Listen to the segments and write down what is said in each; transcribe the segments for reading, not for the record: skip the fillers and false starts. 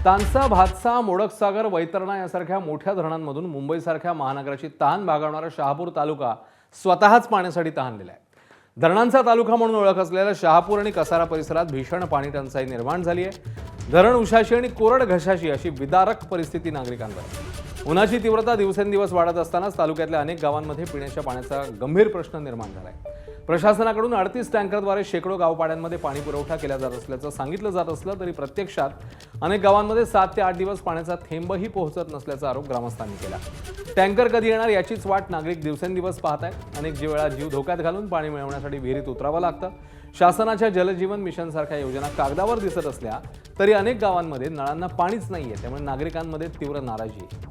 तानसा, भातसा, मोडकसागर, वैतरणा यासारख्या मोठ्या धरणांमधून मुंबईसारख्या महानगराची तहान भागवणारा शहापूर तालुका स्वतःच पाण्यासाठी तहानलेला आहे. धरणांचा तालुका म्हणून ओळख असलेल्या शहापूर आणि कसारा परिसरात भीषण पाणी टंचाई निर्माण झाली आहे. धरण उशाशी आणि कोरड घशाशी अशी विदारक परिस्थिती नागरिकांवर आहे. उन्हाची तीव्रता दिवसेंदिवस वाढत असतानाच तालुक्यातल्या अनेक गावांमध्ये पिण्याच्या पाण्याचा गंभीर प्रश्न निर्माण झाला आहे. प्रशासनाकडून 38 टँकरद्वारे शेकडो गावपाड्यांमध्ये पाणी पुरवठा केला जात असल्याचं सांगितलं जात असलं तरी प्रत्यक्षात अनेक गावांमध्ये 7 ते 8 दिवस पाण्याचा थेंबही पोहोचत नसल्याचा आरोप ग्रामस्थांनी केला. टँकर कधी येणार याचीच वाट नागरिक दिवसेंदिवस पाहत आहेत. अनेक वेळा जीव धोक्यात घालून पाणी मिळवण्यासाठी विहिरीत उतरावं लागतं. शासनाच्या जलजीवन मिशन सारख्या योजना कागदावर दिसत असल्या तरी अनेक गावांमध्ये नळांना पाणीच नाहीये. त्यामुळे नागरिकांमध्ये तीव्र नाराजी आहे.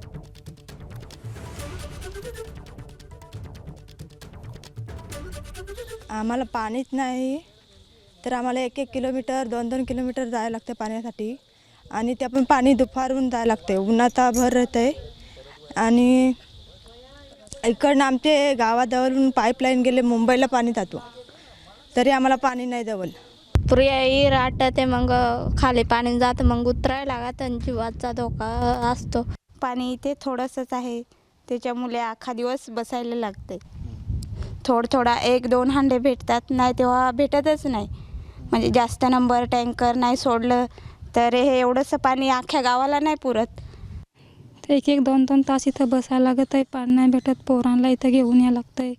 आम्हाला पाणीच नाही तर आम्हाला 1-1 किलोमीटर 2-2 किलोमीटर जायला लागते पाण्यासाठी. आणि ते पण पाणी दुपारून जायला लागते, उन्हाचा भर राहते. आणि इकडनं आमचे गावाजवळून पाईपलाईन गेले, मुंबईला पाणी जातो तरी आम्हाला पाणी नाही जवळ. पुरी राहते, मग खाली पाणी जातं, मग उतरायला लागत आणि जीवाचा धोका असतो. पाणी इथे थोडंसंच आहे, त्याच्यामुळे अख्खा दिवस बसायला लागते. थोडा 1-2 हांडे भेटतात, नाही तेव्हा भेटतच नाही. म्हणजे जास्त नंबर टँकर नाही सोडलं तर हे एवढंसं पाणी अख्ख्या गावाला नाही पुरत. 1-1, 2-2 तास इथं बसायला लागत आहे. पाणी नाही भेटत. पोरांना इथं घेऊन यायला लागतं आहे.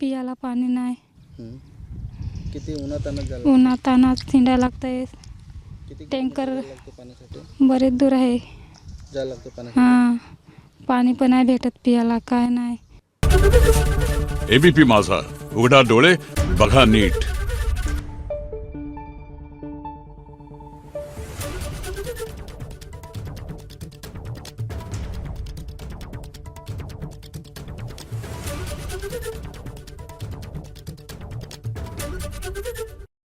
पियाला पाणी नाही. किती उन्हातानात उन्हातानात हिंडायला लागतं आहे. टँकर बरेच दूर आहे. हां, पाणी पण नाही भेटत पियाला, काय नाही. एबीपी माझा, उघडा डोळे बघा नीट.